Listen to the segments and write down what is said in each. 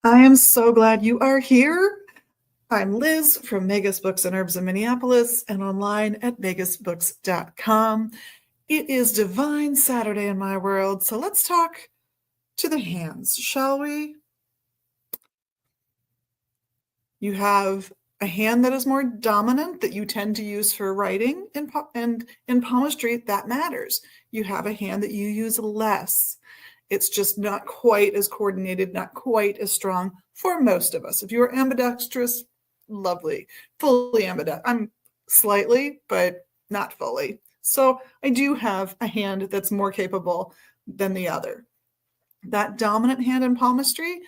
I am so glad you are here. I'm Liz from Megas Books and Herbs in Minneapolis and online at megasbooks.com. It is Divine Saturday in my world, so let's talk to the hands, shall we? You have a hand that is more dominant that you tend to use for writing, and in palmistry, that matters. You have a hand that you use less. It's just not quite as coordinated, not quite as strong for most of us. If you are ambidextrous, lovely. Fully ambidextrous. I'm slightly, but not fully. So I do have a hand that's more capable than the other. That dominant hand in palmistry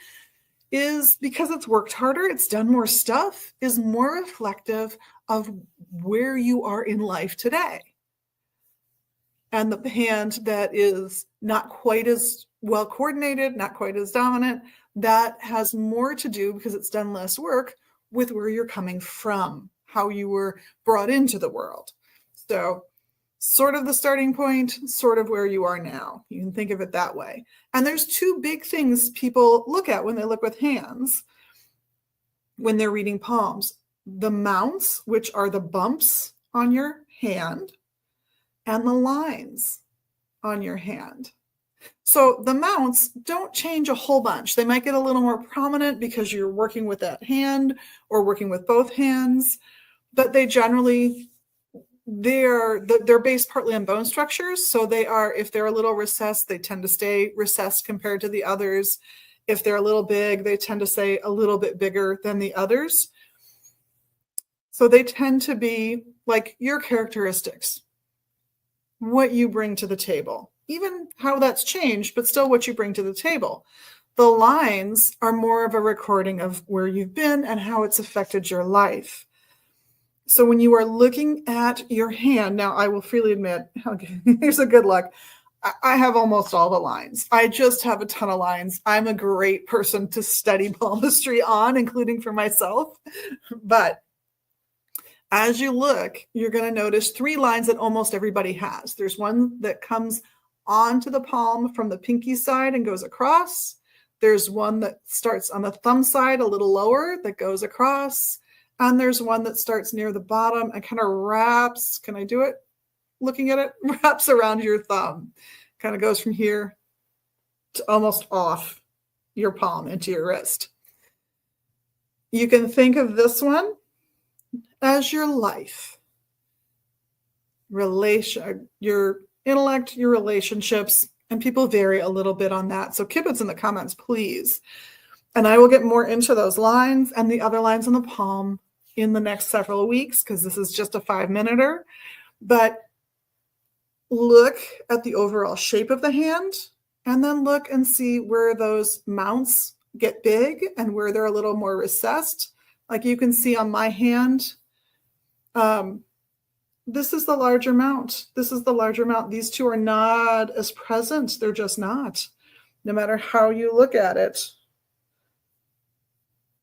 is, because it's worked harder, it's done more stuff, is more reflective of where you are in life today. And the hand that is not quite as well coordinated, not quite as dominant, that has more to do, because it's done less work, with where you're coming from, how you were brought into the world. So sort of the starting point, sort of where you are now. You can think of it that way. And there's two big things people look at when they look with hands when they're reading palms. The mounts, which are the bumps on your hand, and the lines on your hand. So the mounts don't change a whole bunch. They might get a little more prominent because you're working with that hand or working with both hands, but they generally, they're based partly on bone structures. So they are, if they're a little recessed, they tend to stay recessed compared to the others. If they're a little big, they tend to stay a little bit bigger than the others. So they tend to be like your characteristics, what you bring to the table, even how that's changed, but still what you bring to the table. The lines are more of a recording of where you've been and how it's affected your life. So when you are looking at your hand, now I will freely admit, okay, here's a good look. I have almost all the lines. I just have a ton of lines. I'm a great person to study palmistry on, including for myself. But as you look, you're going to notice three lines that almost everybody has. There's one that comes onto the palm from the pinky side and goes across. There's one that starts on the thumb side a little lower that goes across. And there's one that starts near the bottom and kind of wraps, can I do it? Looking at it, wraps around your thumb. Kind of goes from here to almost off your palm into your wrist. You can think of this one as your life, your intellect, your relationships, and people vary a little bit on that. So kibitz in the comments, please. And I will get more into those lines and the other lines on the palm in the next several weeks, because this is just a 5-minuter. But look at the overall shape of the hand, and then look and see where those mounts get big and where they're a little more recessed. Like you can see on my hand, this is the larger mount. This is the larger mount. These two are not as present. They're just not, no matter how you look at it.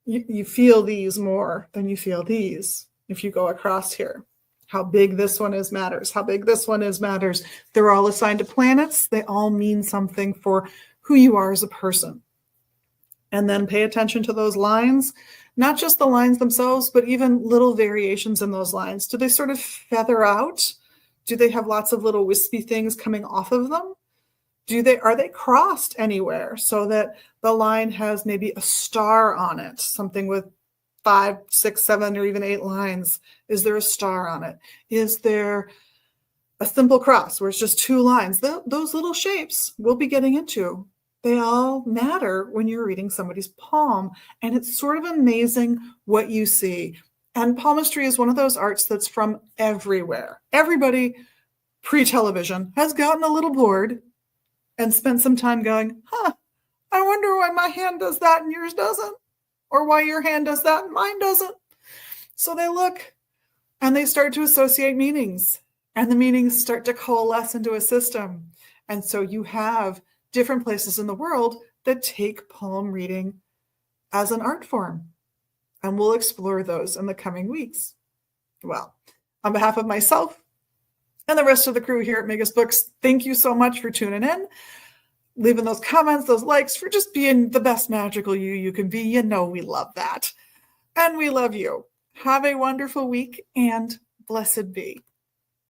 You feel these more than you feel these if you go across here. How big this one is matters. How big this one is matters. They're all assigned to planets. They all mean something for who you are as a person. And then pay attention to those lines, not just the lines themselves, but even little variations in those lines. Do they sort of feather out? Do they have lots of little wispy things coming off of them? Are they crossed anywhere so that the line has maybe a star on it, something with 5, 6, 7, or even 8 lines? Is there a star on it? Is there a simple cross where it's just 2 lines? Those little shapes we'll be getting into, they all matter when you're reading somebody's palm. And it's sort of amazing what you see. And palmistry is one of those arts that's from everywhere. Everybody pre-television has gotten a little bored and spent some time going, I wonder why my hand does that and yours doesn't, or why your hand does that and mine doesn't. So they look and they start to associate meanings, and the meanings start to coalesce into a system. And so you have different places in the world that take palm reading as an art form. And we'll explore those in the coming weeks. Well, on behalf of myself and the rest of the crew here at Megas Books, thank you so much for tuning in. leaving those comments, those likes, for just being the best magical you can be. You know we love that. And we love you. Have a wonderful week and blessed be.